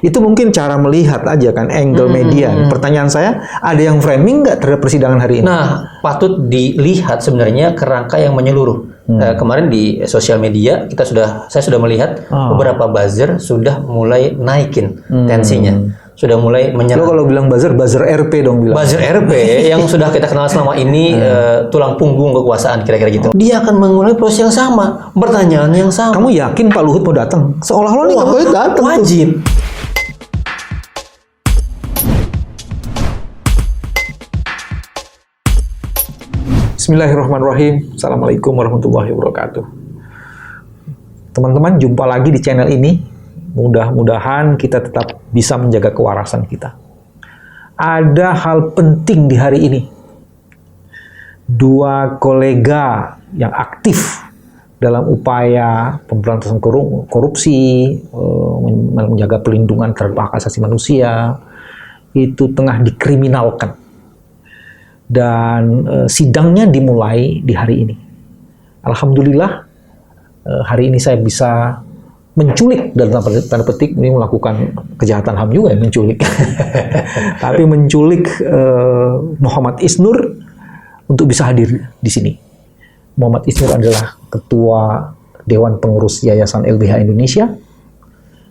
Itu mungkin cara melihat aja kan, angle media. Pertanyaan saya, ada yang framing nggak terhadap persidangan hari ini? Nah, patut dilihat sebenarnya kerangka yang menyeluruh. Kemarin di sosial media saya sudah melihat beberapa buzzer sudah mulai naikin tensinya, sudah mulai menyerang. Lo kalau bilang buzzer RP dong bilang. Buzzer RP yang sudah kita kenal selama ini tulang punggung kekuasaan kira-kira gitu. Dia akan mengulangi proses yang sama, pertanyaan yang sama. Kamu yakin Pak Luhut mau datang? Seolah-olah nih kamu datang. Wajib. Bismillahirrahmanirrahim. Assalamualaikum warahmatullahi wabarakatuh. Teman-teman, jumpa lagi di channel ini. Mudah-mudahan kita tetap bisa menjaga kewarasan kita. Ada hal penting di hari ini. Dua kolega yang aktif dalam upaya pemberantasan korupsi, menjaga pelindungan terhadap hak asasi manusia, itu tengah dikriminalkan. Dan sidangnya dimulai di hari ini. Alhamdulillah, hari ini saya bisa menculik, dalam tanda petik, ini melakukan kejahatan HAM juga ya, menculik. Tapi menculik Muhammad Isnur untuk bisa hadir di sini. Muhammad Isnur adalah Ketua Dewan Pengurus Yayasan LBH Indonesia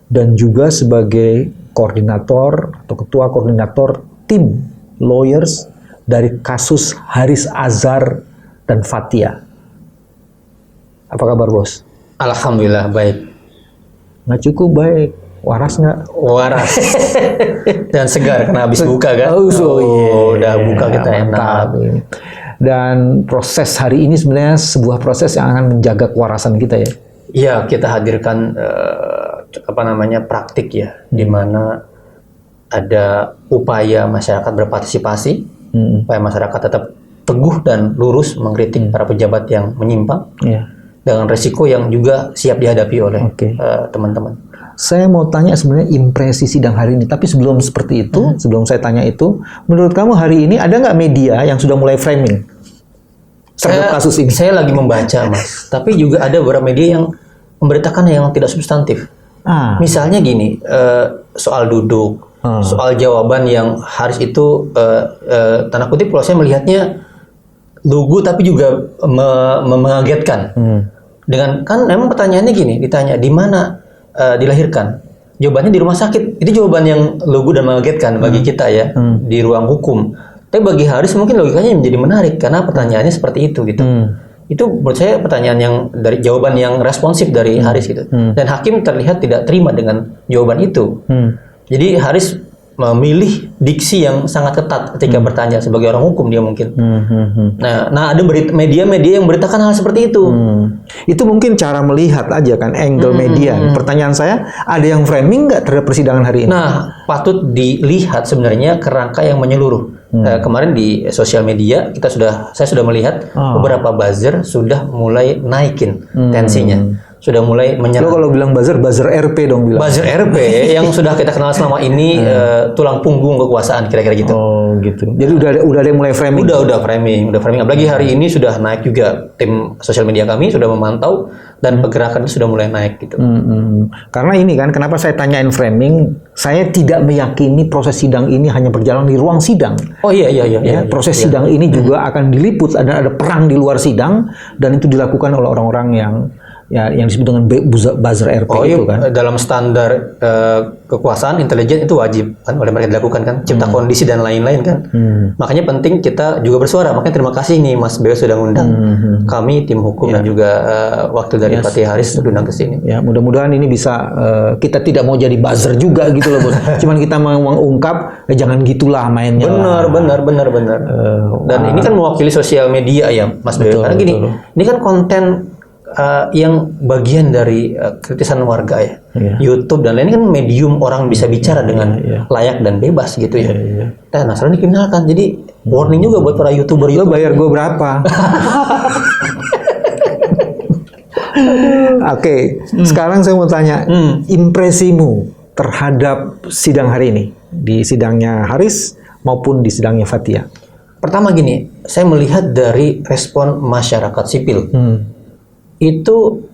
dan juga sebagai koordinator atau Ketua Koordinator Tim Lawyers dari kasus Haris Azhar dan Fathia. Apa kabar, Bos? Alhamdulillah baik. Nggak cukup baik. Waras nggak? Waras. Dan segar karena habis buka kan? Udah buka kita enak. Dan proses hari ini sebenarnya sebuah proses yang akan menjaga kewarasan kita ya. Iya, kita hadirkan praktik ya, di mana ada upaya masyarakat berpartisipasi. Supaya masyarakat tetap teguh dan lurus mengkritik para pejabat yang menyimpang dengan resiko yang juga siap dihadapi oleh teman-teman. Saya mau tanya sebenarnya impresi sidang hari ini, tapi sebelum seperti itu, sebelum saya tanya itu, menurut kamu hari ini ada nggak media yang sudah mulai framing terhadap kasus ini? Saya lagi membaca, Mas, tapi juga ada beberapa media yang memberitakan yang tidak substantif. Misalnya gini, soal duduk. Soal jawaban yang Haris itu tanda kutip kalau saya melihatnya lugu tapi juga mengagetkan. Dengan kan memang pertanyaannya gini, ditanya di mana dilahirkan? Jawabannya di rumah sakit. Itu jawaban yang lugu dan mengagetkan bagi kita ya di ruang hukum. Tapi bagi Haris mungkin logikanya menjadi menarik karena pertanyaannya seperti itu gitu. Itu menurut saya pertanyaan yang dari jawaban yang responsif dari Haris gitu. Dan hakim terlihat tidak terima dengan jawaban itu. Jadi Haris memilih diksi yang sangat ketat ketika bertanya sebagai orang hukum dia mungkin. Nah ada media-media yang beritakan hal seperti itu. Itu mungkin cara melihat aja kan, angle media. Pertanyaan saya, ada yang framing nggak terhadap persidangan hari ini? Nah, patut dilihat sebenarnya kerangka yang menyeluruh. Kemarin di sosial media saya sudah melihat beberapa buzzer sudah mulai naikin tensinya. Sudah mulai menyerang. Lo kalau bilang buzzer RP dong bilang. Buzzer RP yang sudah kita kenal selama ini tulang punggung kekuasaan kira-kira gitu. Oh gitu. Jadi udah ada yang mulai framing. Udah framing. Apalagi hari ini sudah naik juga, tim sosial media kami sudah memantau dan pergerakan sudah mulai naik gitu. Karena ini kan kenapa saya tanyain framing, saya tidak meyakini proses sidang ini hanya berjalan di ruang sidang. Oh iya. Proses sidang ini juga akan diliput, ada perang di luar sidang dan itu dilakukan oleh orang-orang yang disebut dengan buzzer RP itu kan. Dalam standar kekuasaan intelijen itu wajib kan oleh mereka dilakukan kan, cipta kondisi dan lain-lain kan. Makanya penting kita juga bersuara. Makanya terima kasih nih Mas Beo sudah ngundang kami tim hukum dan juga wakil dari Fathia Haris diundang ke sini. Ya, mudah-mudahan ini bisa kita tidak mau jadi buzzer juga gitu loh, Bos. Cuman kita mau mengungkap, jangan gitulah mainnya. Benar. Dan ini kan mewakili sosial media ya Mas Beo. Karena gini, ini kan konten yang bagian dari kritisan warga ya. YouTube dan lain kan medium orang bisa bicara dengan layak dan bebas gitu ya. Nah, sekarang dikriminalkan. Jadi warning juga buat para YouTuber. Lo bayar gue berapa? Oke, sekarang saya mau tanya impresimu terhadap sidang hari ini, di sidangnya Haris maupun di sidangnya Fathia. Pertama gini, saya melihat dari respon masyarakat sipil. Itu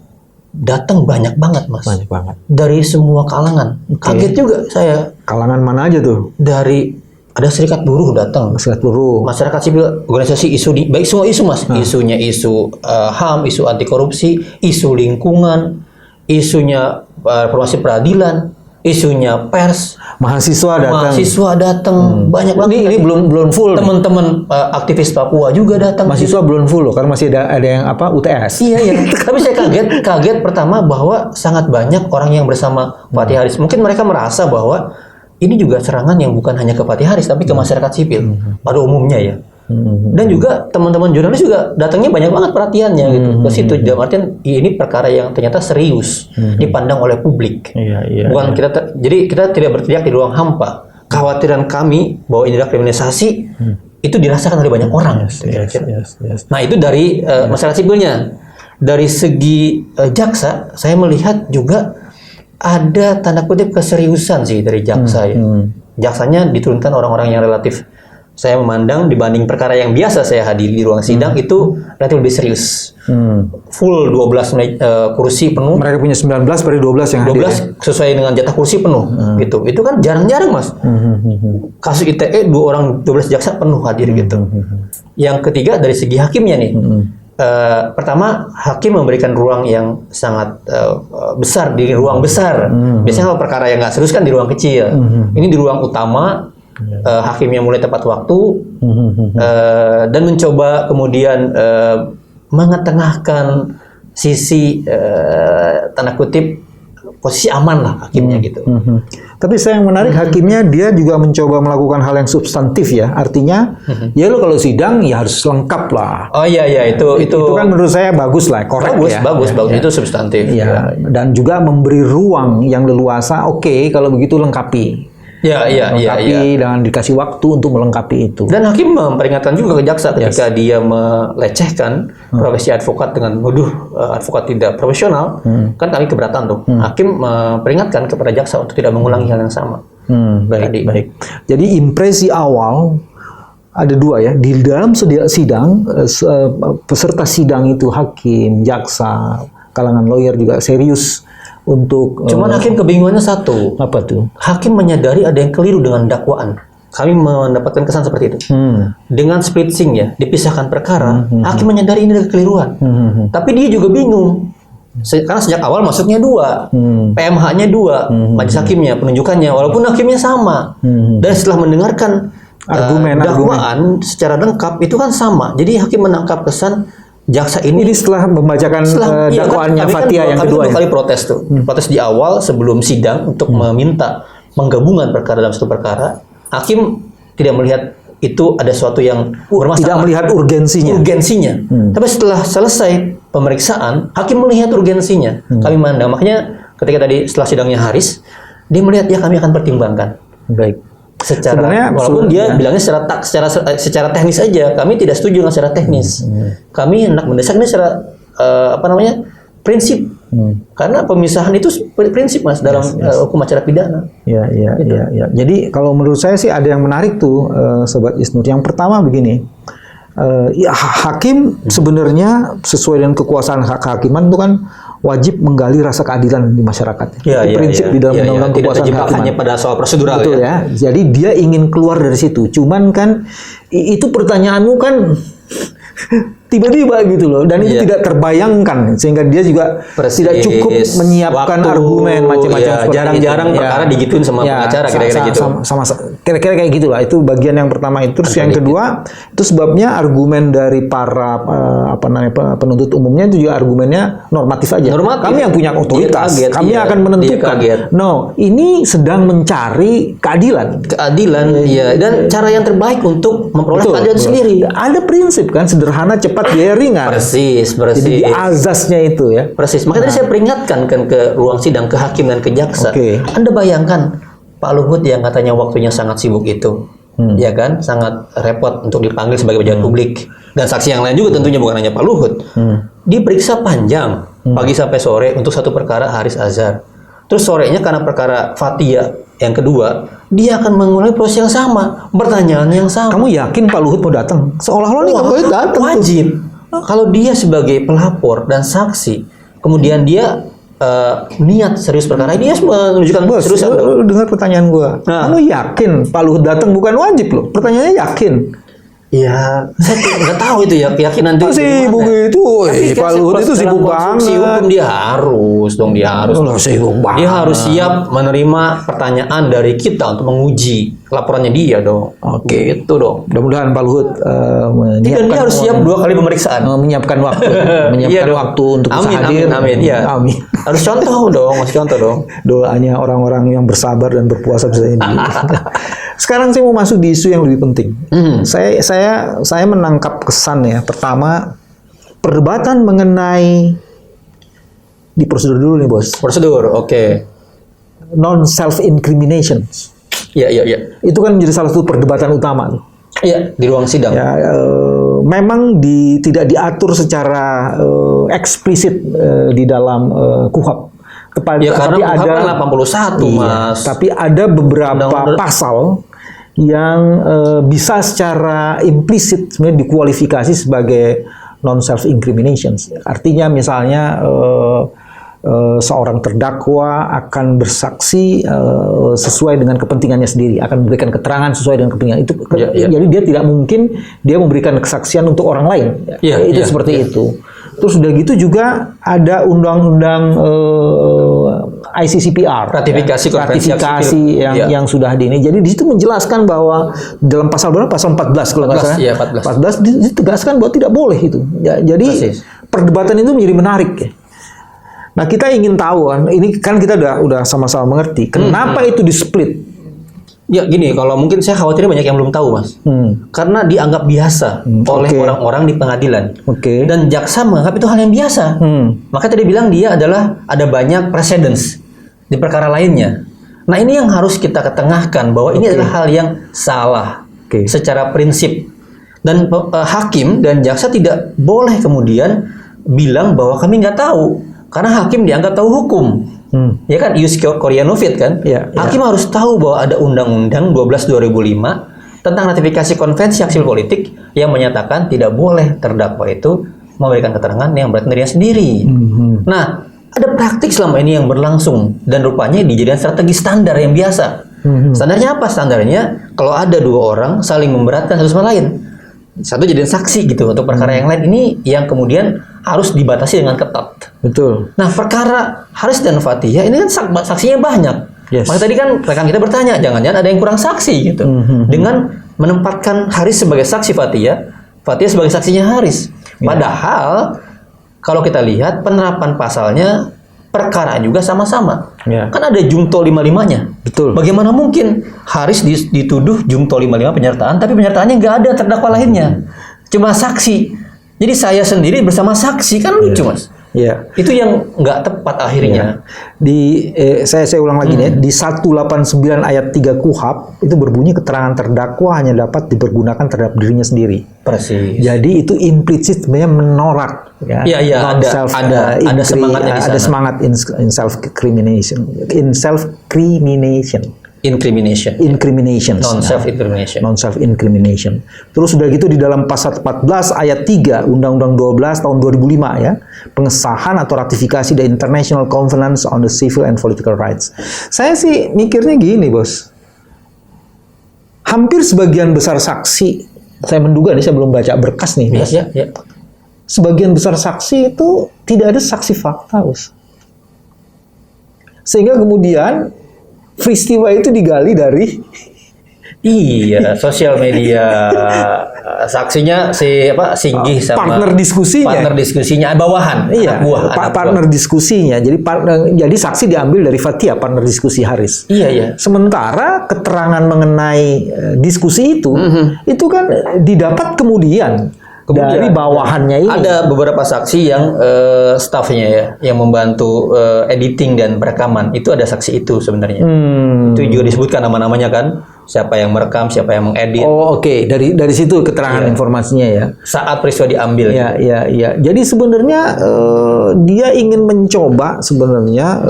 datang banyak banget, Mas. Banyak banget. Dari semua kalangan. Kaget juga saya. Kalangan mana aja tuh? Dari ada serikat buruh datang. Serikat buruh. Masyarakat sipil, organisasi isu baik semua isu, Mas. Isunya isu HAM, isu anti korupsi, isu lingkungan, isunya reformasi peradilan, isunya pers, mahasiswa datang, banyak banget. Ini belum full. Teman-teman aktivis Papua juga datang. Mahasiswa belum full loh, karena masih ada yang UTS. Iya. Tapi saya kaget pertama bahwa sangat banyak orang yang bersama Fatih Haris. Mungkin mereka merasa bahwa ini juga serangan yang bukan hanya ke Fatih Haris, tapi ke masyarakat sipil pada umumnya ya. Dan juga teman-teman jurnalis juga datangnya banyak banget perhatiannya gitu ke situ. Dalam artian ini perkara yang ternyata serius dipandang oleh publik. Bukan jadi kita tidak berteriak di ruang hampa. Kekhawatiran kami bahwa ini adalah kriminalisasi itu dirasakan oleh banyak orang. Nah itu dari masyarakat sipilnya. Dari segi jaksa, saya melihat juga ada tanda kutip keseriusan sih dari jaksa ya. Jaksanya diturunkan orang-orang yang relatif, saya memandang dibanding perkara yang biasa saya hadiri di ruang sidang itu relatif lebih serius. Full 12 kursi penuh. Mereka punya 19 dari 12 yang 12 hadir. Sesuai dengan jatah kursi penuh gitu. Itu kan jarang-jarang, Mas. Kasus ITE 12 jaksa penuh hadir gitu. Yang ketiga dari segi hakimnya nih. Pertama, hakim memberikan ruang yang sangat besar di ruang besar. Biasanya kalau perkara yang nggak serius kan di ruang kecil. Ini di ruang utama. Hakimnya mulai tepat waktu dan mencoba kemudian mengetengahkan sisi tanda kutip posisi aman lah hakimnya gitu. Tapi saya yang menarik hakimnya dia juga mencoba melakukan hal yang substantif ya. Artinya ya lo kalau sidang ya harus lengkap lah. Oh iya itu kan menurut saya bagus lah, korek ya. Bagus itu substantif. Ya. Dan juga memberi ruang yang leluasa. Oke, kalau begitu lengkapi. Melengkapi dengan dikasih waktu untuk melengkapi itu. Dan hakim memperingatkan juga ke jaksa ketika dia melecehkan profesi advokat dengan menuduh advokat tidak profesional, kan kami keberatan tuh. Hakim memperingatkan kepada jaksa untuk tidak mengulangi hal yang sama. Baik. Jadi impresi awal ada dua ya, di dalam sidang peserta sidang itu hakim, jaksa, kalangan lawyer juga serius untuk. Cuman hakim kebingungannya satu. Apa tuh? Hakim menyadari ada yang keliru dengan dakwaan. Kami mendapatkan kesan seperti itu. Dengan splitsing ya, dipisahkan perkara, hakim menyadari ini ada kekeliruan. Tapi dia juga bingung. Karena sejak awal masuknya 2, PMH-nya 2, majelis hakimnya, penunjukannya, walaupun hakimnya sama. Dan setelah mendengarkan dakwaan secara lengkap, itu kan sama. Jadi hakim menangkap kesan jaksa ini setelah membacakan dakwaannya Fathia yang kedua. Kami 2 kali protes tuh. Protes di awal sebelum sidang untuk meminta penggabungan perkara dalam satu perkara. Hakim tidak melihat itu ada sesuatu yang bermasalah. Tidak melihat urgensinya. Tapi setelah selesai pemeriksaan, hakim melihat urgensinya. Kami mandang. Makanya ketika tadi setelah sidangnya Haris, dia melihat ya kami akan pertimbangkan. Baik. Walaupun dia bilangnya secara teknis aja, kami tidak setuju dengan secara teknis. Kami hendak mendesak ini secara prinsip. Karena pemisahan itu prinsip, Mas, dalam hukum acara pidana. Iya. Jadi kalau menurut saya sih ada yang menarik tuh, Sobat Isnur. Yang pertama begini, hakim sebenarnya sesuai dengan kekuasaan kehakiman itu kan wajib menggali rasa keadilan di masyarakat. Itu prinsip di dalam undang-undang kekuasaan kehakiman. Hanya pada soal prosedural. Betul ya. Jadi dia ingin keluar dari situ. Cuman kan itu pertanyaanmu kan tiba-tiba gitu loh, dan itu tidak terbayangkan sehingga dia juga tidak cukup menyiapkan argumen macam-macam. Jarang-jarang perkara digituin sama pengacara kira-kira gitu. Kira-kira kayak gitulah. Itu bagian yang pertama itu. Terus yang kedua itu sebabnya argumen dari para penuntut umumnya itu juga argumennya normatif aja. Kami yang punya otoritas, kami akan menentukan. No, ini sedang mencari keadilan. Dan cara yang terbaik untuk memperoleh keadilan sendiri. Ada prinsip kan, sederhana, cepat, biaya ringan. Persis. Jadi azasnya itu ya. Persis. Makanya tadi saya peringatkan kan ke ruang sidang, ke hakim dan ke jaksa. Anda bayangkan Pak Luhut yang katanya waktunya sangat sibuk itu, ya kan, sangat repot untuk dipanggil sebagai pejabat publik, dan saksi yang lain juga tentunya, bukan hanya Pak Luhut. Diperiksa panjang pagi sampai sore untuk satu perkara Haris Azhar. Terus sorenya karena perkara Fathia yang kedua, dia akan mengulangi proses yang sama, pertanyaan yang sama. Kamu yakin Pak Luhut mau datang? Seolah-olah nih nggak boleh datang. Wajib. Kalau dia sebagai pelapor dan saksi, kemudian dia niat serius perkara ini, dia menunjukkan Bos, serius. lu dengar pertanyaan gua. Nah. Kamu yakin Pak Luhut datang bukan wajib loh? Pertanyaannya yakin. Ya, saya nggak tahu itu ya, keyakinan dia. Sibuk itu, Pak Luhut itu sibuk banget. Hukum dia harus Sibuk banget. Dia harus siap menerima pertanyaan dari kita untuk menguji laporannya dia dong. Oke. Gitu dong. Mudah-mudahan Pak Luhut Dan menyiapkan dia harus siap 2 kali pemeriksaan. menyiapkan waktu, Iya dong. waktu untuk bisa Amin, hadir. amin, ya. Amin. Harus contoh dong, masih contoh dong. Doanya orang-orang yang bersabar dan berpuasa bisa ini. Sekarang saya mau masuk di isu yang lebih penting. Saya menangkap kesan ya. Pertama, perdebatan mengenai di prosedur dulu nih, Bos. Prosedur, oke. Non self incrimination. Iya. Itu kan menjadi salah satu perdebatan utama. Iya, di ruang sidang. Ya, memang tidak diatur secara eksplisit di dalam KUHP. Ya karena tapi ada ada 81, Mas. Tapi ada beberapa Undang-undang. pasal yang bisa secara implisit sebenarnya dikualifikasi sebagai non self incrimination. Artinya misalnya seorang terdakwa akan bersaksi sesuai dengan kepentingannya sendiri, akan memberikan keterangan sesuai dengan kepentingan itu. Jadi dia tidak mungkin dia memberikan kesaksian untuk orang lain. Itu seperti itu. Terus udah gitu juga ada undang-undang ICCPR, ratifikasi yang sudah di ini. Jadi di situ menjelaskan bahwa dalam pasal 14 kalau nggak salah, 14 ditegaskan bahwa tidak boleh itu. Ya, jadi perdebatan itu menjadi menarik. Ya. Nah kita ingin tahu kan, ini kan kita udah sama-sama mengerti kenapa itu di-split. Ya gini, kalau mungkin saya khawatirnya banyak yang belum tahu, Mas. Karena dianggap biasa oleh orang-orang di pengadilan. Dan jaksa menganggap itu hal yang biasa. Maka tadi bilang dia adalah ada banyak precedents di perkara lainnya. Nah ini yang harus kita ketengahkan bahwa ini adalah hal yang salah secara prinsip. Dan hakim dan jaksa tidak boleh kemudian bilang bahwa kami nggak tahu. Karena hakim dianggap tahu hukum. Ya kan, ius Koreanovit kan. Hakim harus tahu bahwa ada Undang-Undang 12/2005 tentang ratifikasi konvensi hak sipil politik yang menyatakan tidak boleh terdakwa itu memberikan keterangan yang berarti dirinya sendiri. Nah, ada praktik selama ini yang berlangsung dan rupanya dijadikan strategi standar yang biasa. Standarnya apa? Standarnya kalau ada 2 orang saling memberatkan satu sama lain. Satu jadiin saksi gitu untuk perkara yang lain, ini yang kemudian harus dibatasi dengan ketat. Betul. Nah perkara Haris dan Fathia ini kan saksinya banyak. Maka tadi kan rekan kita bertanya, jangan-jangan ada yang kurang saksi gitu. Dengan menempatkan Haris sebagai saksi Fathia sebagai saksinya Haris. Padahal kalau kita lihat penerapan pasalnya perkara juga sama-sama. Kan ada jungto 55-nya. Betul. Bagaimana mungkin Haris dituduh jungto 55 penyertaan, tapi penyertaannya nggak ada terdakwa lainnya. Cuma saksi. Jadi saya sendiri bersama saksi, kan lucu, Mas. Itu yang nggak tepat akhirnya. Saya ulang lagi nih, di 189 ayat 3 KUHP itu berbunyi keterangan terdakwa hanya dapat dipergunakan terhadap dirinya sendiri. Persis. Jadi itu implisit sebenarnya menolak. Ada semangatnya di sana. Ada semangat in self crimination. Incrimination. Non self incrimination. Terus sudah gitu di dalam pasal 14 ayat 3 Undang-Undang 12 tahun 2005 ya, pengesahan atau ratifikasi the International Covenant on the Civil and Political Rights. Saya sih mikirnya gini, Bos. Hampir sebagian besar saksi, saya menduga nih, saya belum baca berkas nih, Bos. Sebagian besar saksi itu tidak ada saksi fakta, Bos. Sehingga kemudian peristiwa itu digali dari sosial media. Saksinya Singgih sama partner diskusinya bawahan. Partner diskusinya. Jadi saksi diambil dari Fathia, partner diskusi Haris. Sementara keterangan mengenai diskusi itu kan didapat kemudian dari bawahannya ini. Ada beberapa saksi yang staffnya ya, yang membantu editing dan perekaman. Itu ada saksi itu sebenarnya. Itu juga disebutkan nama-namanya kan. siapa yang merekam, siapa yang mengedit. Oh, oke. Dari situ keterangan informasinya ya. Saat peristiwa diambil. Ya. Jadi sebenarnya dia ingin mencoba sebenarnya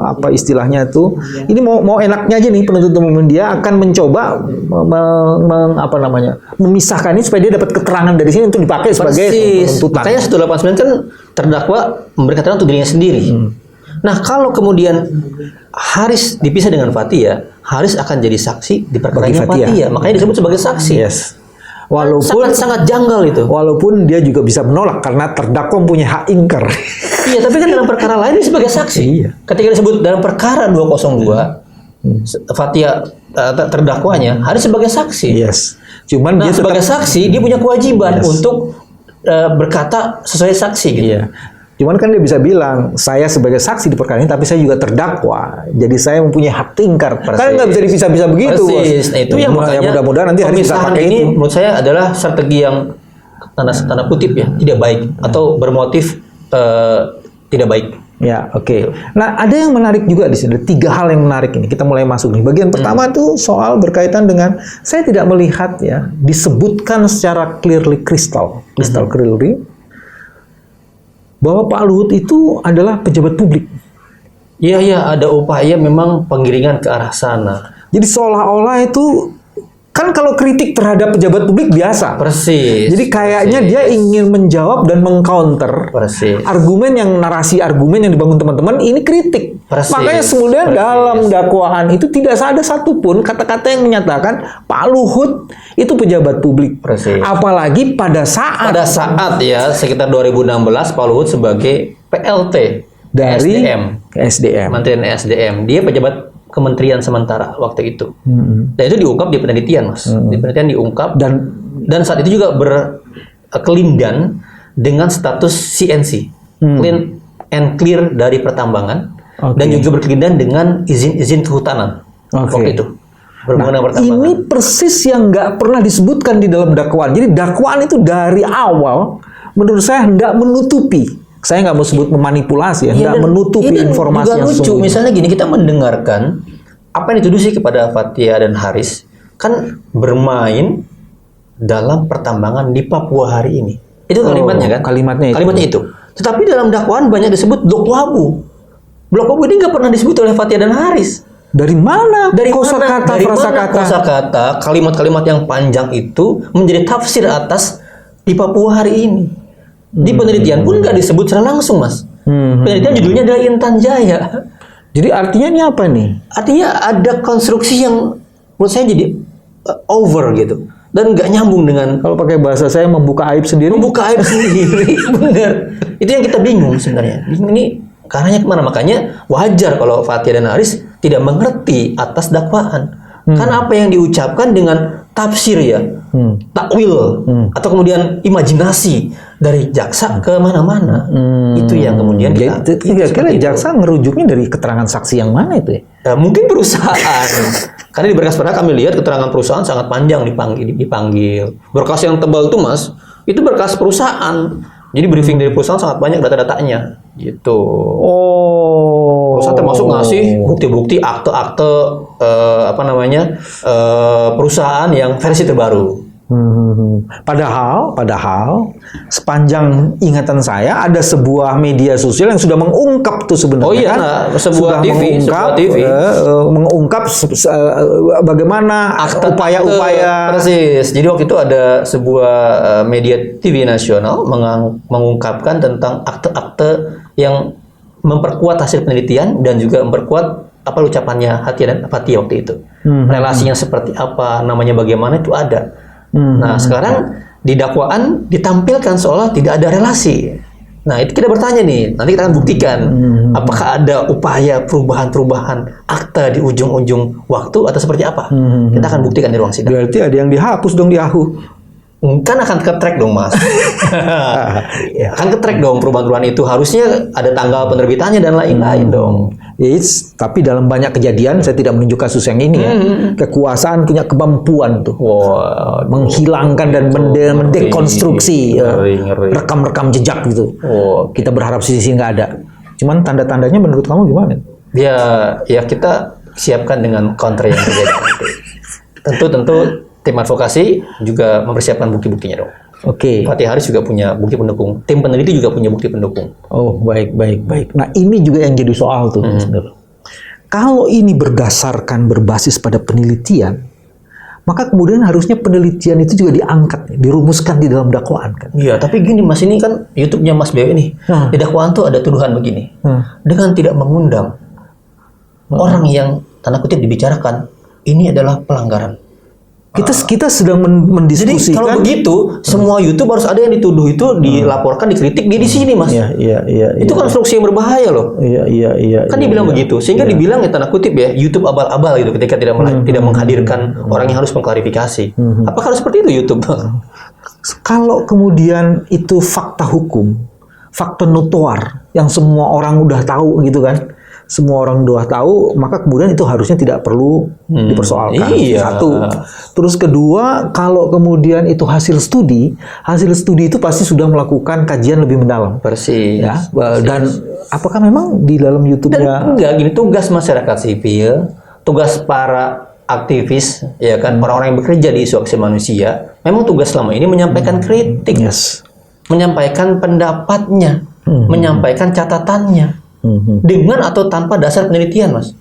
apa istilahnya tuh. Ini mau enaknya aja nih penuntut umum, dia akan mencoba memisahkan ini supaya dia dapat keterangan dari sini untuk dipakai sebagai penuntutan. Makanya 189 kan terdakwa memberi keterangan untuk dirinya sendiri. Nah, kalau kemudian Haris dipisah dengan Fathia, Haris akan jadi saksi di perkaranya Fathia. Makanya disebut sebagai saksi. Yes. Walaupun sangat janggal itu. Walaupun dia juga bisa menolak karena terdakwa punya hak ingkar. Iya, tapi kan dalam perkara lain dia sebagai saksi. Iya. Ketika disebut dalam perkara 202, Fathia terdakwanya Haris sebagai saksi. Yes. Cuman dia sebagai saksi dia punya kewajiban untuk berkata sesuai saksi gitu. Iya. Cuman kan dia bisa bilang, saya sebagai saksi di perkara ini, tapi saya juga terdakwa. Jadi saya mempunyai hak ingkar. Kan nggak bisa dipisah-pisah begitu. Persis. Nah, itu yang makanya mudah-mudahan nanti Haris bisa pakai ini itu. menurut saya adalah strategi yang tanda kutip ya, tidak baik atau bermotif tidak baik. Ya, oke. Nah, ada yang menarik juga di sini. Ada 3 hal yang menarik ini. Kita mulai masuk nih. Bagian pertama tuh soal berkaitan dengan, saya tidak melihat ya, disebutkan secara crystal clearly, bahwa Pak Luhut itu adalah pejabat publik. Iya, ada upaya memang penggiringan ke arah sana. Jadi seolah-olah itu, kan kalau kritik terhadap pejabat publik biasa. Persis. Jadi kayaknya dia ingin menjawab dan mengcounter narasi argumen yang dibangun teman-teman, ini kritik. Persis. Makanya sebenarnya dalam dakwaan itu tidak ada satupun kata-kata yang menyatakan Pak Luhut itu pejabat publik. Persis. Apalagi pada saat ya sekitar 2016 Pak Luhut sebagai PLT dari SDM. Kementerian SDM. Dia pejabat kementerian sementara waktu itu. Dan itu diungkap di penelitian, Mas. Di penelitian diungkap dan saat itu juga berkelindan dengan status CNC. Clean and clear dari pertambangan. Dan juga berkelindan dengan izin kehutanan waktu itu. Ini persis yang nggak pernah disebutkan di dalam dakwaan. Jadi dakwaan itu dari awal menurut saya nggak menutupi. Saya nggak mau sebut memanipulasi, nggak menutupi informasi yang sesungguhnya. Misalnya gini, kita mendengarkan apa yang dituduh sih kepada Fathia dan Haris kan bermain dalam pertambangan di Papua hari ini. Itu kalimatnya kan? Kalimatnya itu. Tetapi dalam dakwaan banyak disebut Blok Wabu. Blok Wabu ini nggak pernah disebut oleh Fathia dan Haris. Dari mana? Dari kosakata, kalimat-kalimat yang panjang itu menjadi tafsir atas di Papua hari ini. Di penelitian pun nggak disebut secara langsung, Mas. Penelitian judulnya adalah Intan Jaya. Jadi artinya ini apa nih? Artinya ada konstruksi yang menurut saya jadi over gitu. Dan nggak nyambung dengan, kalau pakai bahasa saya, membuka aib sendiri. Bener. Itu yang kita bingung sebenarnya. Ini karena kemana? Makanya wajar kalau Fathia dan Haris tidak mengerti atas dakwaan. Karena apa yang diucapkan dengan tafsir ya, takwil, atau kemudian imajinasi dari jaksa ke mana-mana. Itu yang kemudian kira-kira jaksa ngerujuknya dari keterangan saksi yang mana itu ya? Mungkin perusahaan. Karena di berkas perkara kami lihat keterangan perusahaan sangat panjang dipanggil. Berkas yang tebal itu, Mas, itu berkas perusahaan. Jadi briefing dari perusahaan sangat banyak data-datanya, gitu. Perusahaan termasuk ngasih bukti-bukti akte-akte perusahaan yang versi terbaru. Padahal sepanjang ingatan saya ada sebuah media sosial yang sudah mengungkap tuh sebenarnya sebuah TV mengungkap bagaimana upaya-upaya. Persis. Jadi waktu itu ada sebuah media TV nasional mengungkapkan tentang akte-akte yang memperkuat hasil penelitian dan juga memperkuat apa ucapannya Fathia waktu itu. Relasinya seperti apa, namanya bagaimana itu ada. Nah, sekarang di dakwaan ditampilkan seolah tidak ada relasi. Nah, itu kita bertanya nih, nanti kita akan buktikan apakah ada upaya perubahan-perubahan akta di ujung-ujung waktu atau seperti apa. Kita akan buktikan di ruang sidang. Berarti ada yang dihapus dong di Yahoo. Kan akan ke-track dong, Mas. Ya, akan ke-track dong perubahan-perubahan itu. Harusnya ada tanggal penerbitannya dan lain-lain dong. Tapi dalam banyak kejadian, saya tidak menunjuk kasus yang ini ya. Kekuasaan punya kemampuan tuh. Menghilangkan dan mendekonstruksi rekam-rekam jejak gitu. Kita berharap sisi nggak ada. Cuman tanda-tandanya menurut kamu gimana? Ya kita siapkan dengan counter yang terjadi nanti. Tentu tim advokasi juga mempersiapkan bukti-buktinya dong. Oke. Fatih Haris juga punya bukti pendukung. Tim peneliti juga punya bukti pendukung. Oh, baik. Nah, ini juga yang jadi soal tuh. Sebenarnya. Kalau ini berbasis pada penelitian, maka kemudian harusnya penelitian itu juga diangkat, dirumuskan di dalam dakwaan kan. Iya, tapi gini Mas, ini kan YouTube-nya Mas BW nih. Di dakwaan tuh ada tuduhan begini. Dengan tidak mengundang orang yang tanda kutip dibicarakan, ini adalah pelanggaran. Kita sedang mendiskusikan. Jadi kalau begitu, semua YouTube harus ada yang dituduh itu dilaporkan, dikritik dia di sini, Mas. Iya. Itu konstruksi yang berbahaya loh. Iya. Kan dibilang begitu, sehingga dibilang ya tanda kutip ya YouTube abal-abal gitu ketika tidak menghadirkan orang yang harus mengklarifikasi. Apakah harus seperti itu YouTube? Kalau kemudian itu fakta hukum, fakta notoir yang semua orang udah tahu gitu kan. Semua orang udah tahu, maka kemudian itu harusnya tidak perlu dipersoalkan. Iya. Satu. Terus kedua, kalau kemudian itu hasil studi itu pasti sudah melakukan kajian lebih mendalam. Persis. Ya. Dan apakah memang di dalam YouTube-nya? Enggak, gini, tugas masyarakat sipil, tugas para aktivis, ya kan, orang-orang yang bekerja di isu hak asasi manusia, memang tugas selama ini menyampaikan kritik, menyampaikan pendapatnya, menyampaikan catatannya. Dengan atau tanpa dasar penelitian, Mas.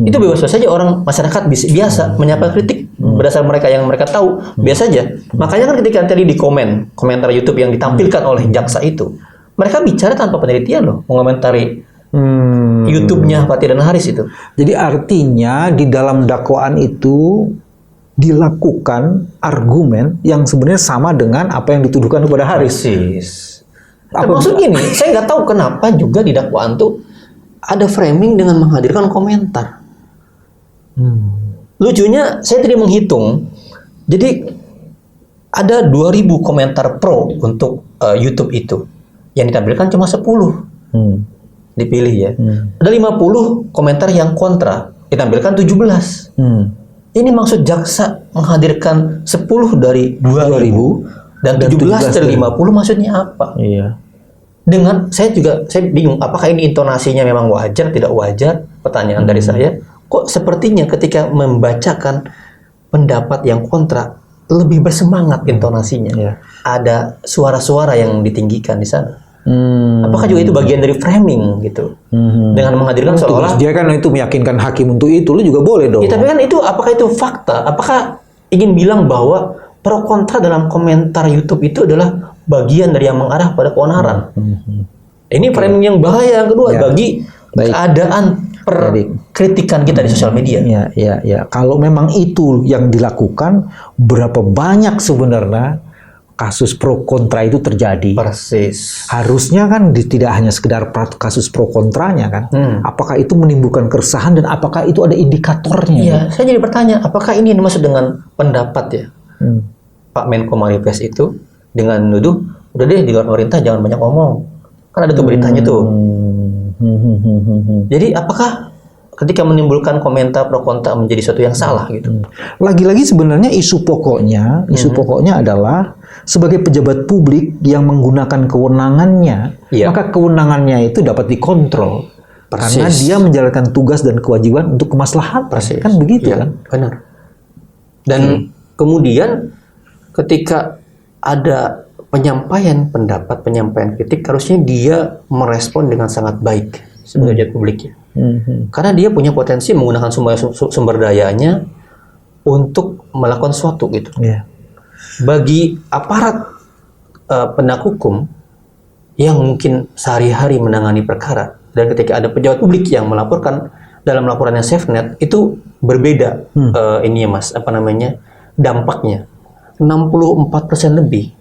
Itu bebas saja orang masyarakat biasa menyampaikan kritik berdasar yang mereka tahu, biasa aja. Makanya kan ketika tadi di komentar YouTube yang ditampilkan oleh jaksa itu, mereka bicara tanpa penelitian loh, mengomentari YouTube-nya Fatih dan Haris itu. Jadi artinya di dalam dakwaan itu dilakukan argumen yang sebenarnya sama dengan apa yang dituduhkan kepada Haris. Persis. Termasuk gini, saya nggak tahu kenapa juga di dakwaan tuh ada framing dengan menghadirkan komentar. Lucunya, saya tadi menghitung, jadi ada 2000 komentar pro untuk YouTube itu. Yang ditampilkan cuma 10. Dipilih ya. Ada 50 komentar yang kontra, ditampilkan 17. Ini maksud jaksa menghadirkan 10 dari 2000 dan 17 dari 50 maksudnya apa? Iya. Saya bingung, apakah ini intonasinya memang wajar, tidak wajar? Pertanyaan dari saya, kok sepertinya ketika membacakan pendapat yang kontra lebih bersemangat intonasinya. Ada suara-suara yang ditinggikan di sana. Apakah juga itu bagian dari framing gitu? Dengan menghadirkan seolah-olah dia kan itu meyakinkan hakim untuk itu, lu juga boleh dong. Ya, tapi kan itu apakah itu fakta? Apakah ingin bilang bahwa pro kontra dalam komentar YouTube itu adalah bagian dari yang mengarah pada keonaran? Ini framing yang bahaya yang kedua bagi keadaan kritikan kita di sosial media. Ya. Kalau memang itu yang dilakukan, berapa banyak sebenarnya kasus pro kontra itu terjadi? Persis. Harusnya kan tidak hanya sekedar kasus pro kontranya kan. Apakah itu menimbulkan keresahan dan apakah itu ada indikatornya? Iya, saya jadi bertanya, apakah ini yang dimaksud dengan pendapat ya? Pak Menko Maripes itu dengan menuduh, udah deh di luar pemerintah jangan banyak ngomong. Kan ada tuh beritanya tuh. Jadi apakah ketika menimbulkan komentar pro kontra menjadi sesuatu yang salah gitu? Lagi-lagi sebenarnya isu pokoknya adalah sebagai pejabat publik yang menggunakan kewenangannya, maka kewenangannya itu dapat dikontrol. Karena dia menjalankan tugas dan kewajiban untuk kemaslahatan. Kan begitu kan? Benar. Dan kemudian ketika ada penyampaian pendapat, penyampaian kritik, harusnya dia merespon dengan sangat baik sebagai pejabat publik ya. Karena dia punya potensi menggunakan sumber dayanya untuk melakukan sesuatu gitu. Bagi aparat penegak hukum yang mungkin sehari-hari menangani perkara, dan ketika ada pejabat publik yang melaporkan dalam laporannya SafeNet, itu berbeda ini ya Mas, dampaknya. 64% lebih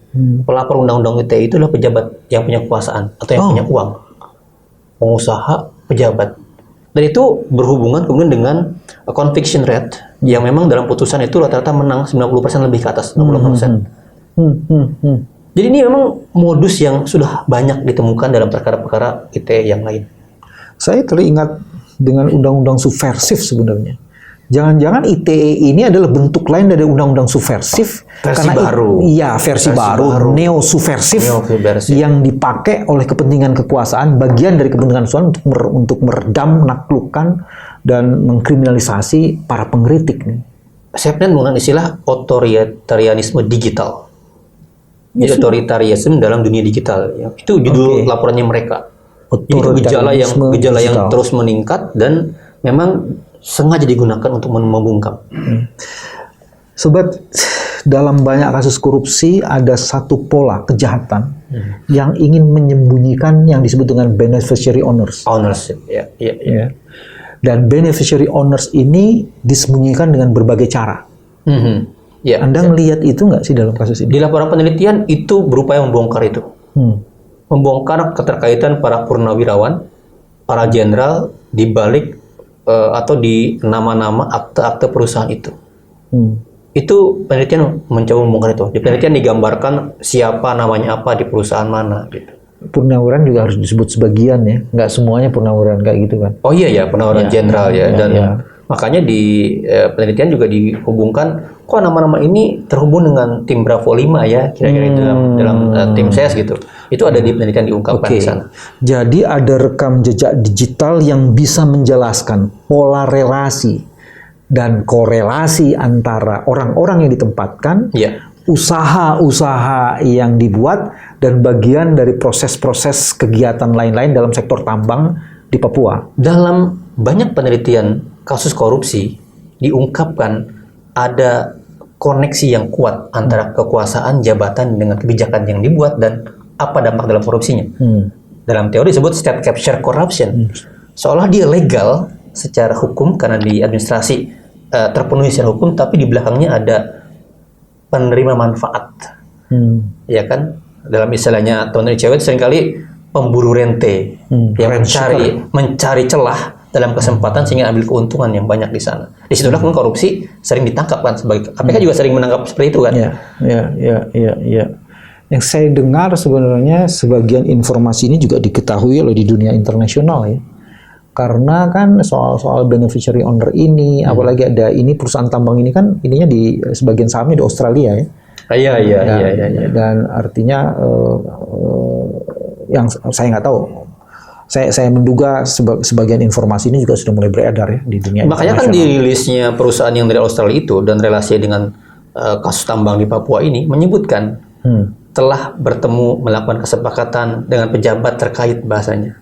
pelapor undang-undang ITE itu adalah pejabat yang punya kekuasaan atau yang punya uang, pengusaha, pejabat. Dan itu berhubungan kemudian dengan conviction rate yang memang dalam putusan itu rata-rata menang 90% lebih ke atas 60%. Jadi ini memang modus yang sudah banyak ditemukan dalam perkara-perkara ITE yang lain. Saya teringat dengan undang-undang subversif sebenarnya. Jangan-jangan ITE ini adalah bentuk lain dari undang-undang subversif versi baru, neo-subversif yang dipakai oleh kepentingan kekuasaan, bagian dari kepentingan kekuasaan untuk meredam, menaklukkan dan mengkriminalisasi para pengkritik nih. saya pernah menggunakan istilah otoritarianisme digital. Jadi otoritarianisme dalam dunia digital. Itu judul laporannya mereka. Itu gejala yang terus meningkat dan memang sengaja digunakan untuk membungkam. Sobat, dalam banyak kasus korupsi ada satu pola kejahatan yang ingin menyembunyikan yang disebut dengan beneficiary owners. Ownership, ya. Dan beneficiary owners ini disembunyikan dengan berbagai cara. Ya, Anda melihat itu nggak sih dalam kasus ini? Di laporan penelitian itu berupaya membongkar itu. Membongkar keterkaitan para purnawirawan, para jenderal di balik atau di nama-nama akte-akte perusahaan itu. Itu penelitian mencoba membongkar itu. Di penelitian digambarkan siapa namanya apa di perusahaan mana gitu. Purnawirawan juga harus disebut sebagian ya, nggak semuanya purnawirawan kayak gitu kan? Oh iya ya, purnawirawan jenderal ya. Dan makanya di penelitian juga dihubungkan, kok nama-nama ini terhubung dengan tim Bravo 5 ya, kira-kira itu dalam tim SES gitu. Itu ada di penelitian diungkapkan di sana. Jadi ada rekam jejak digital yang bisa menjelaskan pola relasi dan korelasi antara orang-orang yang ditempatkan, usaha-usaha yang dibuat, dan bagian dari proses-proses kegiatan lain-lain dalam sektor tambang di Papua. Dalam banyak penelitian kasus korupsi diungkapkan ada koneksi yang kuat antara kekuasaan, jabatan dengan kebijakan yang dibuat dan apa dampak dalam korupsinya. Dalam teori disebut state capture corruption. Seolah dia legal secara hukum karena di administrasi terpenuhi secara hukum, tapi di belakangnya ada penerima manfaat. Ya kan? Dalam istilahnya teman-teman cewek seringkali pemburu rente yang mencari celah dalam kesempatan sehingga ambil keuntungan yang banyak di sana. Disitulah kemudian korupsi sering ditangkap kan, sebagai KPK juga sering menangkap seperti itu kan. Ya. Yang saya dengar sebenarnya sebagian informasi ini juga diketahui oleh di dunia internasional ya. Karena kan soal beneficiary owner ini, apalagi ada ini perusahaan tambang ini kan ininya di sebagian sahamnya di Australia ya. Iya. Dan artinya yang saya nggak tahu. Saya menduga sebagian informasi ini juga sudah mulai beredar ya di dunia. Makanya kan dirilisnya perusahaan yang dari Australia itu dan relasi dengan kasus tambang di Papua ini menyebutkan telah bertemu melakukan kesepakatan dengan pejabat terkait bahasanya.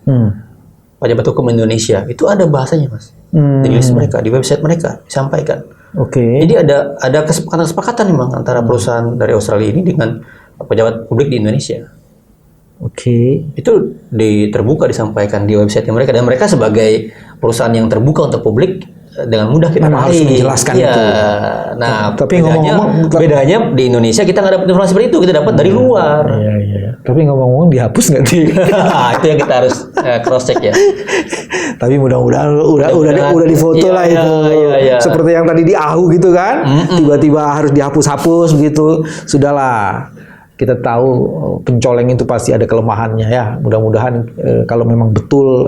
Pejabat hukum Indonesia itu ada bahasanya mas. Dirilis mereka di website mereka disampaikan. Jadi ada kesepakatan memang antara perusahaan dari Australia ini dengan pejabat publik di Indonesia. Itu terbuka disampaikan di website mereka, dan mereka sebagai perusahaan yang terbuka untuk publik dengan mudah kita harus menjelaskan itu. Nah, tapi bedanya di Indonesia kita nggak dapat informasi seperti itu, kita dapat dari luar. Tapi ngomong-ngomong dihapus nggak sih? Itu yang kita harus cross check ya. Tapi mudah-mudahan udah difoto lah itu. Seperti yang tadi di AHU gitu kan, tiba-tiba harus dihapus-hapus begitu. Sudahlah. Kita tahu pencoleng itu pasti ada kelemahannya ya. Mudah-mudahan kalau memang betul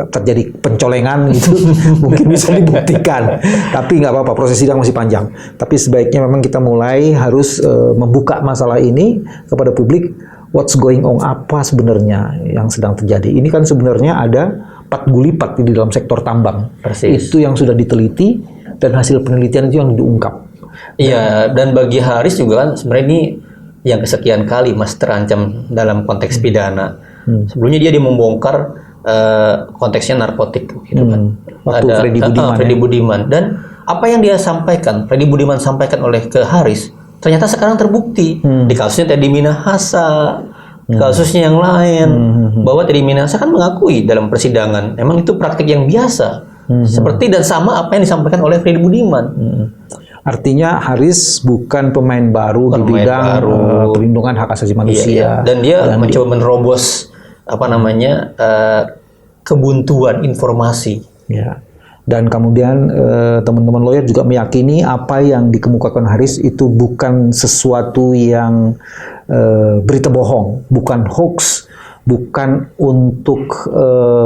terjadi pencolengan gitu, mungkin bisa dibuktikan. Tapi nggak apa-apa, proses sidang masih panjang. Tapi sebaiknya memang kita mulai harus membuka masalah ini kepada publik. What's going on, apa sebenarnya yang sedang terjadi? Ini kan sebenarnya ada pat gulipat di dalam sektor tambang. Persis. Itu yang sudah diteliti dan hasil penelitian itu yang diungkap. Iya, dan bagi Haris juga kan sebenarnya ini yang kesekian kali Mas terancam dalam konteks pidana. Sebelumnya dia membongkar konteksnya narkotik gitu kan. Ada Freddy Budiman. Dan apa yang dia sampaikan, Freddy Budiman sampaikan oleh ke Haris, ternyata sekarang terbukti di kasusnya Teddy Minahasa, kasusnya yang lain, bahwa Teddy Minahasa kan mengakui dalam persidangan, emang itu praktik yang biasa, seperti dan sama apa yang disampaikan oleh Freddy Budiman. Artinya Haris bukan pemain baru di bidang perlindungan hak asasi manusia. Dan dia mencoba menerobos kebuntuan informasi. Ya. Dan kemudian teman-teman lawyer juga meyakini apa yang dikemukakan Haris itu bukan sesuatu yang berita bohong, bukan hoax, bukan untuk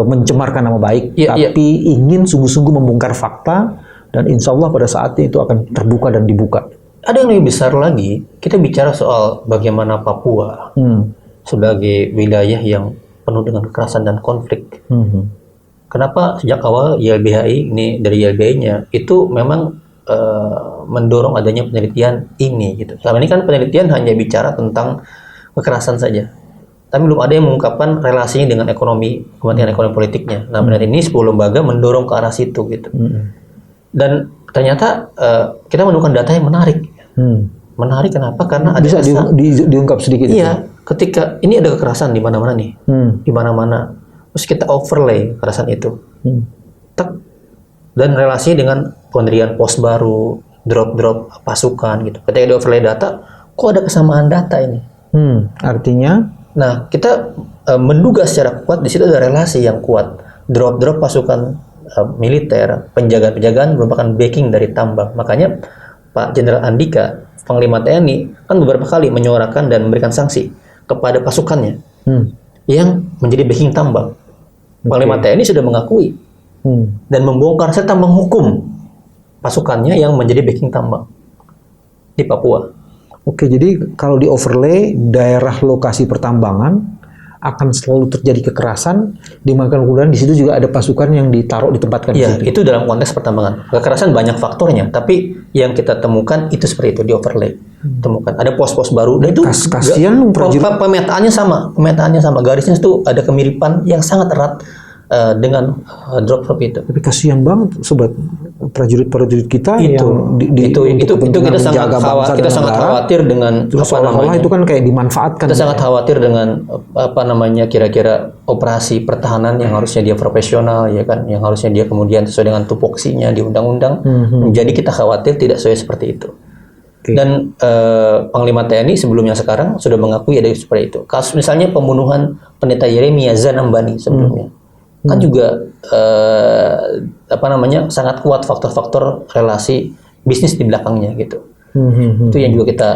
mencemarkan nama baik, tapi ingin sungguh-sungguh membongkar fakta. Dan insya Allah pada saatnya itu akan terbuka dan dibuka. Ada yang lebih besar lagi, kita bicara soal bagaimana Papua sebagai wilayah yang penuh dengan kekerasan dan konflik. Kenapa sejak awal YLBHI, ini dari YLBHI-nya, itu memang mendorong adanya penelitian ini gitu. Selama ini kan penelitian hanya bicara tentang kekerasan saja, tapi belum ada yang mengungkapkan relasinya dengan ekonomi, kepentingan ekonomi politiknya. Nah, benar ini 10 lembaga mendorong ke arah situ gitu. Dan ternyata kita menemukan data yang menarik. Menarik kenapa? Karena ada bisa diungkap sedikit. Iya, ketika ini ada kekerasan di mana-mana nih, di mana-mana. Terus kita overlay kekerasan itu, dan relasinya dengan pendirian pos baru, drop pasukan gitu. Ketika di overlay data, kok ada kesamaan data ini? Artinya, nah kita menduga secara kuat di situ ada relasi yang kuat. Drop pasukan militer, penjagaan merupakan backing dari tambang. Makanya Pak Jenderal Andika, Panglima TNI, kan beberapa kali menyuarakan dan memberikan sanksi kepada pasukannya yang menjadi backing tambang. Panglima TNI sudah mengakui dan membongkar serta menghukum pasukannya yang menjadi backing tambang di Papua. Oke, jadi kalau di overlay daerah lokasi pertambangan akan selalu terjadi kekerasan, di mana kemudian di situ juga ada pasukan yang ditempatkan di Iya, situ. itu dalam konteks pertambangan. Kekerasan banyak faktornya, tapi yang kita temukan itu seperti itu di overlay. Temukan ada pos-pos baru dan itu kasihan pemetaannya sama, garisnya itu ada kemiripan yang sangat erat dengan drop itu. Tapi kasihan banget sobat prajurit kita yang kita sangat khawatir dengan seolah-olah itu kan kayak dimanfaatkan. Kita sangat khawatir dengan kira-kira operasi pertahanan yang harusnya dia profesional ya kan, yang harusnya dia kemudian sesuai dengan tupoksinya di undang-undang. Jadi kita khawatir tidak sesuai seperti itu. Dan Panglima TNI sebelumnya sekarang sudah mengakui ada seperti itu. Kasus misalnya pembunuhan Pendeta Yeremia Zanambani sebelumnya. Kan juga sangat kuat faktor-faktor relasi bisnis di belakangnya gitu. Itu yang juga kita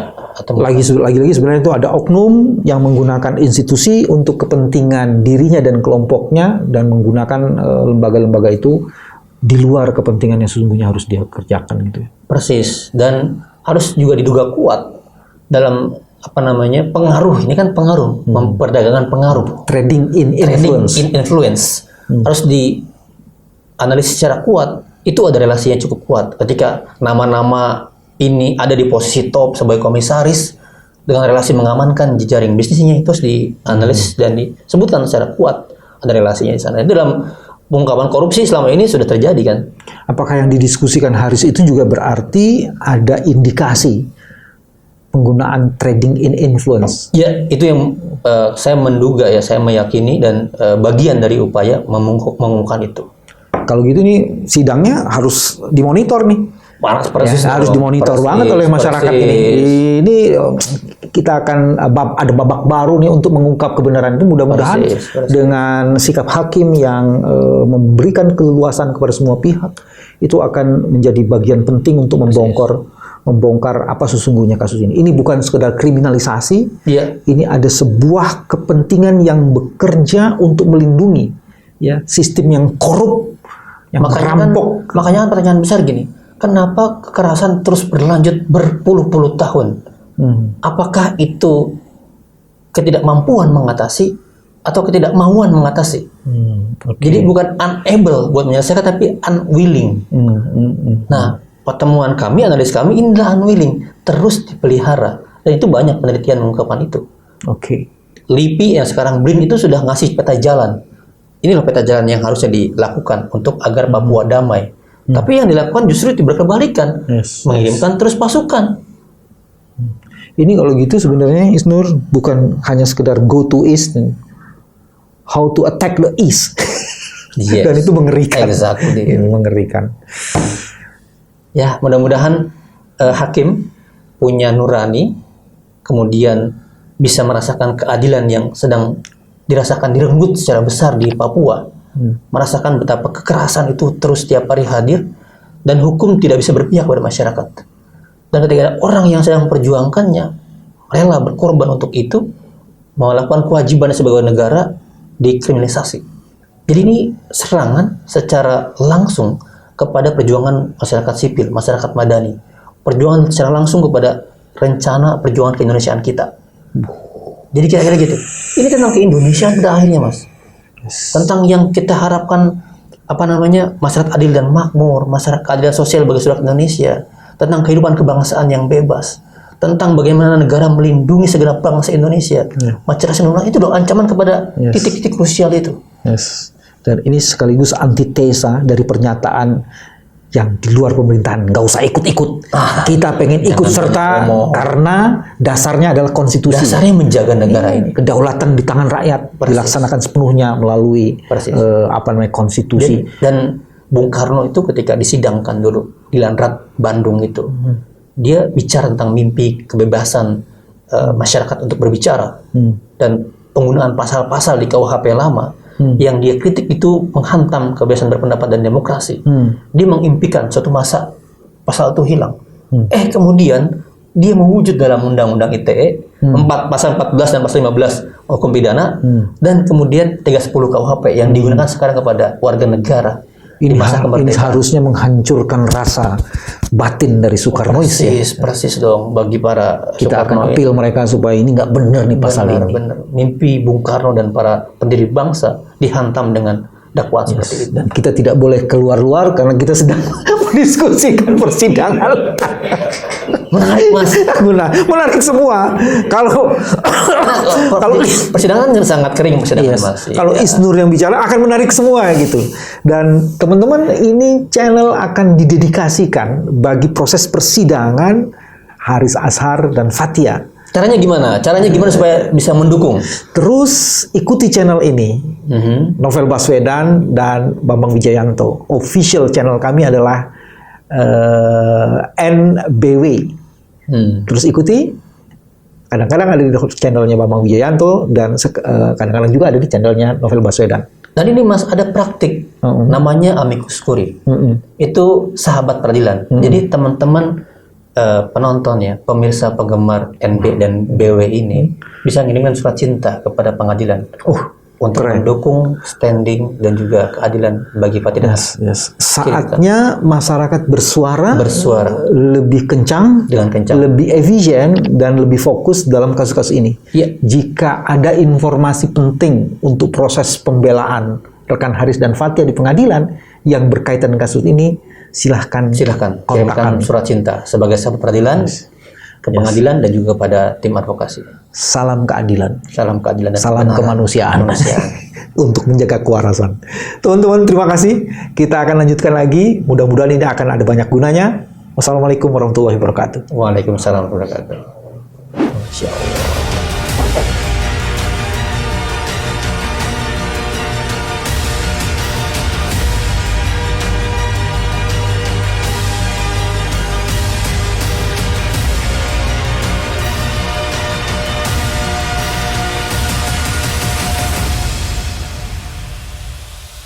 temukan. Lagi-lagi sebenarnya itu ada oknum yang menggunakan institusi untuk kepentingan dirinya dan kelompoknya dan menggunakan lembaga-lembaga itu di luar kepentingan yang sesungguhnya harus dia kerjakan gitu. Persis, dan harus juga diduga kuat dalam pengaruh. Ini kan pengaruh, memperdagangkan pengaruh. Trading in influence. Harus dianalisis secara kuat. Itu ada relasi yang cukup kuat. Ketika nama-nama ini ada di posisi top sebagai komisaris dengan relasi mengamankan jejaring bisnisnya, itu harus dianalisis dan disebutkan secara kuat ada relasinya di sana. Itu dalam pengungkapan korupsi selama ini sudah terjadi kan. Apakah yang didiskusikan Haris itu juga berarti ada indikasi penggunaan trading in influence? Ya, itu yang saya menduga ya, saya meyakini dan bagian dari upaya mengungkapkan itu. Kalau gitu nih sidangnya harus dimonitor nih. Persis, harus dimonitor banget oleh masyarakat ini. Ini kita akan ada babak baru nih untuk mengungkap kebenaran itu. Mudah-mudahan dengan sikap hakim yang memberikan keleluasan kepada semua pihak, itu akan menjadi bagian penting untuk membongkar apa sesungguhnya kasus ini. Ini bukan sekedar kriminalisasi, ini ada sebuah kepentingan yang bekerja untuk melindungi sistem yang korup, yang merampok. Makanya kan pertanyaan besar gini, kenapa kekerasan terus berlanjut berpuluh-puluh tahun? Apakah itu ketidakmampuan mengatasi atau ketidakmauan mengatasi? Jadi bukan unable buat menyelesaikan, tapi unwilling. Nah, pertemuan kami, analis kami, ini adalah unwilling, terus dipelihara. Dan itu banyak penelitian mengungkapkan itu. LIPI yang sekarang BRIN itu sudah ngasih peta jalan. Ini loh peta jalan yang harusnya dilakukan untuk agar Papua damai. Tapi yang dilakukan justru berkebalikan, mengirimkan terus pasukan. Ini kalau gitu sebenarnya Isnur bukan hanya sekedar go to East, how to attack the East. Dan itu mengerikan. Exactly. Ini mengerikan. Ya, mudah-mudahan hakim punya nurani, kemudian bisa merasakan keadilan yang sedang dirasakan direnggut secara besar di Papua. Merasakan betapa kekerasan itu terus tiap hari hadir dan hukum tidak bisa berpihak pada masyarakat. Dan ketika ada orang yang sedang memperjuangkannya, rela berkorban untuk itu, melakukan kewajiban sebagai negara, dikriminalisasi. Jadi ini serangan secara langsung kepada perjuangan masyarakat sipil, masyarakat madani. Perjuangan secara langsung kepada rencana perjuangan keindonesiaan kita. Jadi kira-kira gitu. Ini tentang keindonesiaan pada akhirnya, Mas. Tentang yang kita harapkan masyarakat adil dan makmur, masyarakat keadilan sosial bagi seluruh Indonesia, tentang kehidupan kebangsaan yang bebas, tentang bagaimana negara melindungi segenap bangsa Indonesia. Pancasila Undang-Undang itu dong ancaman kepada titik-titik krusial itu. Yes. Dan ini sekaligus antitesa dari pernyataan yang di luar pemerintahan, nggak usah ikut-ikut. Kita pengen ikut serta karena dasarnya adalah konstitusi. Dasarnya menjaga negara ini. Kedaulatan di tangan rakyat dilaksanakan sepenuhnya melalui konstitusi. Dan Bung Karno itu ketika disidangkan dulu di Landrat Bandung itu, dia bicara tentang mimpi kebebasan masyarakat untuk berbicara dan penggunaan pasal-pasal di KUHP lama. Yang dia kritik itu menghantam kebebasan berpendapat dan demokrasi. Dia mengimpikan suatu masa pasal itu hilang. Kemudian dia mewujud dalam Undang-Undang ITE, pasal 14 dan pasal 15 hukum pidana, dan kemudian 310 KUHP yang digunakan sekarang kepada warga negara. Ini harusnya menghancurkan rasa batin dari Soekarnois. Persis dong bagi para kita akan appeal mereka supaya ini nggak benar nih pasal ini. Benar. Mimpi Bung Karno dan para pendiri bangsa dihantam dengan dakwaan seperti itu. Dan kita tidak boleh keluar-luar karena kita sedang mendiskusikan persidangan. Menarik Mas. Menarik semua. Kalau persidangan sangat kering persidangan Mas. Kalau Isnur yang bicara akan menarik semua gitu. Dan teman-teman, ini channel akan didedikasikan bagi proses persidangan Haris Azhar dan Fathia. Caranya gimana? Supaya bisa mendukung? Terus ikuti channel ini. Novel Baswedan dan Bambang Wijayanto. Official channel kami adalah NBW. Terus ikuti. Kadang-kadang ada di channelnya Bambang Wijayanto dan kadang-kadang juga ada di channelnya Novel Baswedan. Dan ini Mas ada praktik namanya amicus curiae. Itu sahabat peradilan. Jadi teman-teman penonton ya, pemirsa penggemar NB dan BW ini bisa mengirimkan surat cinta kepada pengadilan untuk mendukung standing dan juga keadilan bagi Fathia dan Saatnya masyarakat bersuara lebih kencang, lebih efisien dan lebih fokus dalam kasus-kasus ini. Jika ada informasi penting untuk proses pembelaan rekan Haris dan Fathia di pengadilan yang berkaitan dengan kasus ini, silahkan kirimkan surat cinta sebagai sahabat peradilan ke pengadilan dan juga pada tim advokasi. Salam keadilan dan salam kemanusiaan untuk menjaga kewarasan. Teman-teman, terima kasih. Kita akan lanjutkan lagi. Mudah-mudahan ini akan ada banyak gunanya. Wassalamualaikum warahmatullahi wabarakatuh. Waalaikumsalam warahmatullahi wabarakatuh. Insya Allah.